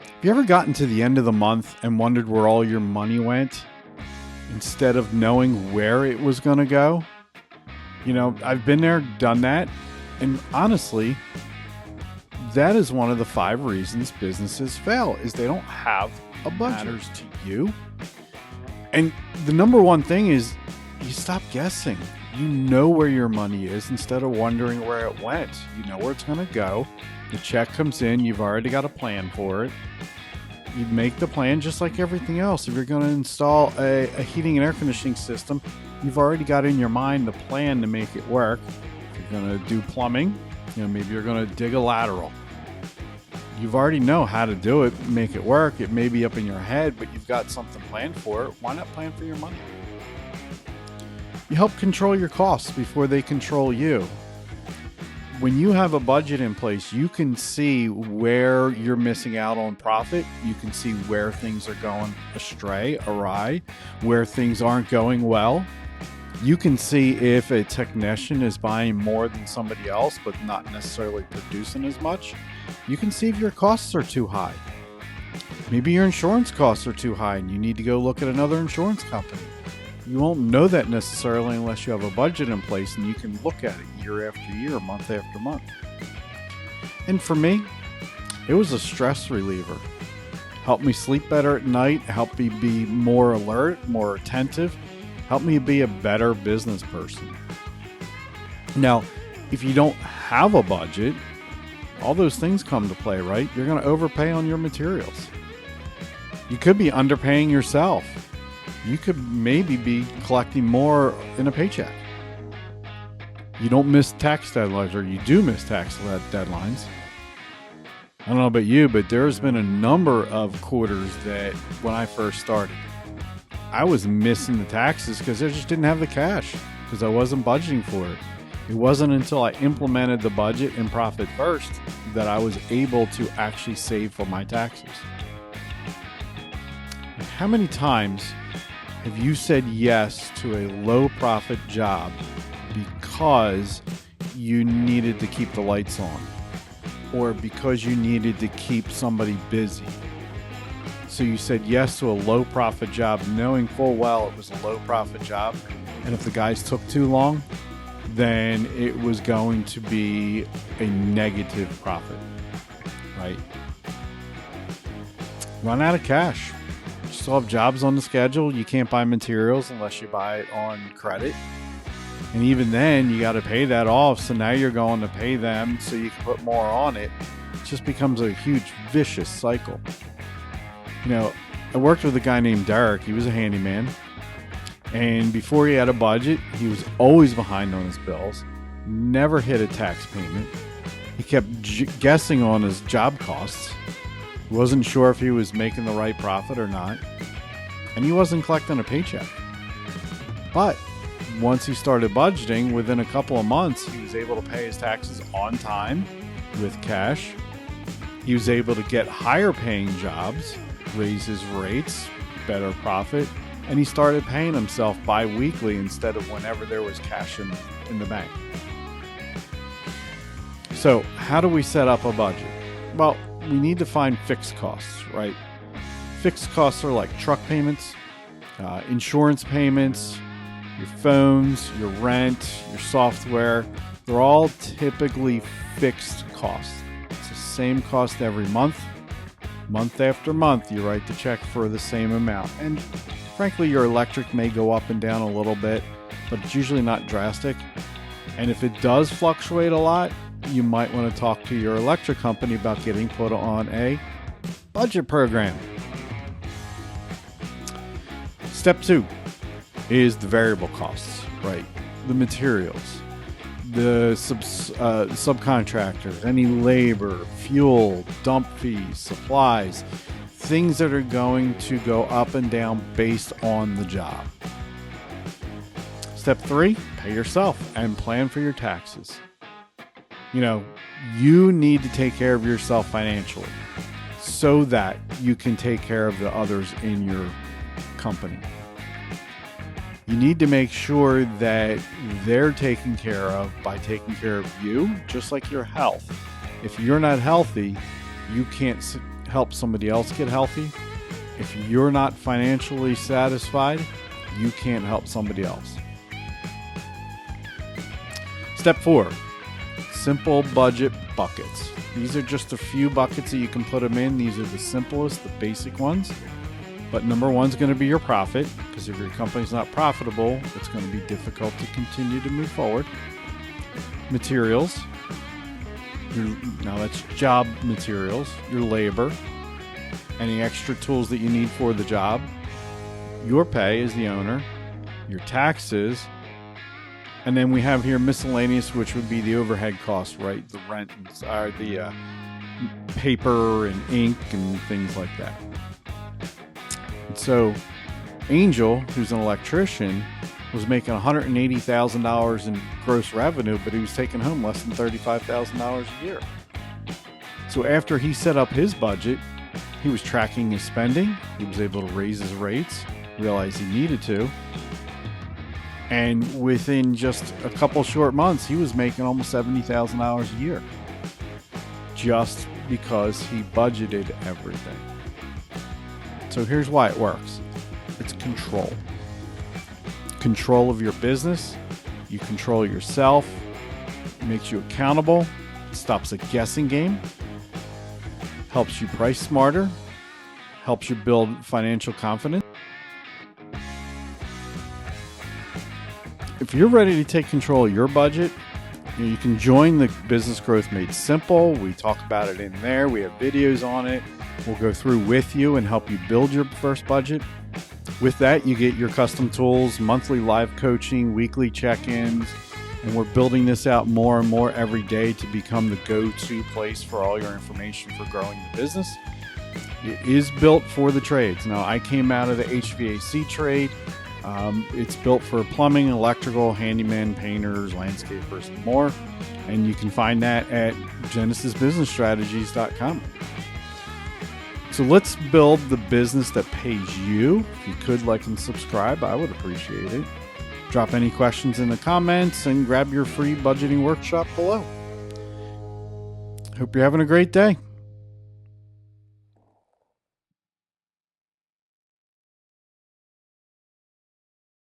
Have you ever gotten to the end of the month and wondered where all your money went instead of knowing where it was going to go? I've been there, done that. And honestly, that is one of the 5 reasons businesses fail is they don't have a budget. Matters to you. And the number one thing is you stop guessing. You know where your money is instead of wondering where it went. You know where it's going to go. The check comes in. You've already got a plan for it. You make the plan just like everything else. If you're going to install a heating and air conditioning system, you've already got in your mind the plan to make it work. If you're going to do plumbing, maybe you're going to dig a lateral. You've already know how to do it, make it work. It may be up in your head, but you've got something planned for it. Why not plan for your money? You help control your costs before they control you. When you have a budget in place, you can see where you're missing out on profit. You can see where things are going awry, where things aren't going well. You can see if a technician is buying more than somebody else, but not necessarily producing as much. You can see if your costs are too high. Maybe your insurance costs are too high and you need to go look at another insurance company. You won't know that necessarily unless you have a budget in place and you can look at it year after year, month after month. And for me, it was a stress reliever. Helped me sleep better at night, helped me be more alert, more attentive, helped me be a better business person. Now, if you don't have a budget, all those things come to play, right? You're going to overpay on your materials. You could be underpaying yourself. You could maybe be collecting more in a paycheck. You don't miss tax deadlines, or you do miss tax deadlines. I don't know about you, but there's been a number of quarters that when I first started, I was missing the taxes because I just didn't have the cash because I wasn't budgeting for it. It wasn't until I implemented the budget and profit first that I was able to actually save for my taxes. How many times have you said yes to a low profit job because you needed to keep the lights on or because you needed to keep somebody busy? So you said yes to a low profit job knowing full well it was a low profit job, and if the guys took too long, then it was going to be a negative profit, right? Run out of cash. You still have jobs on the schedule. You can't buy materials unless you buy it on credit. And even then, you got to pay that off. So now you're going to pay them so you can put more on it. It just becomes a huge vicious cycle. I worked with a guy named Derek. He was a handyman. And before he had a budget, he was always behind on his bills, never hit a tax payment. He kept guessing on his job costs. He wasn't sure if he was making the right profit or not. And he wasn't collecting a paycheck. But once he started budgeting, within a couple of months, he was able to pay his taxes on time with cash. He was able to get higher paying jobs, raise his rates, better profit. And he started paying himself bi-weekly instead of whenever there was cash in the bank. So how do we set up a budget? Well, we need to find fixed costs, right? Fixed costs are like truck payments, insurance payments, your phones, your rent, your software. They're all typically fixed costs. It's the same cost every month. Month after month, you write the check for the same amount. And frankly, your electric may go up and down a little bit, but it's usually not drastic. And if it does fluctuate a lot, you might want to talk to your electric company about getting put on a budget program. Step 2 is the variable costs, right? The materials, the subcontractors, any labor, fuel, dump fees, supplies, things that are going to go up and down based on the job. Step 3, pay yourself and plan for your taxes. You need to take care of yourself financially so that you can take care of the others in your company. You need to make sure that they're taken care of by taking care of you, just like your health. If you're not healthy, you can't help somebody else get healthy. If you're not financially satisfied, you can't help somebody else. Step 4, simple budget buckets. These are just a few buckets that you can put them in. These are the simplest, the basic ones. But number 1 is going to be your profit, because if your company's not profitable, it's going to be difficult to continue to move forward. Materials. Now that's job materials, your labor, any extra tools that you need for the job, your pay as the owner, your taxes, and then we have here miscellaneous, which would be the overhead costs, right? The rent, or the paper and ink and things like that. And so Angel, who's an electrician, was making $180,000 in gross revenue, but he was taking home less than $35,000 a year. So after he set up his budget, he was tracking his spending. He was able to raise his rates, realize he needed to. And within just a couple short months, he was making almost $70,000 a year, just because he budgeted everything. So here's why it works. It's control. Control of your business. You control yourself. It makes you accountable. It stops a guessing game. Helps you price smarter. Helps you build financial confidence. If you're ready to take control of your budget, you can join the Business Growth Made Simple. We talk about it in there. We have videos on it. We'll go through with you and help you build your first budget. With that, you get your custom tools, monthly live coaching, weekly check-ins, and we're building this out more and more every day to become the go-to place for all your information for growing your business. It is built for the trades. Now, I came out of the HVAC trade. It's built for plumbing, electrical, handymen, painters, landscapers, and more. And you can find that at genesisbusinessstrategies.com. So let's build the business that pays you. If you could like and subscribe, I would appreciate it. Drop any questions in the comments and grab your free budgeting workshop below. Hope you're having a great day.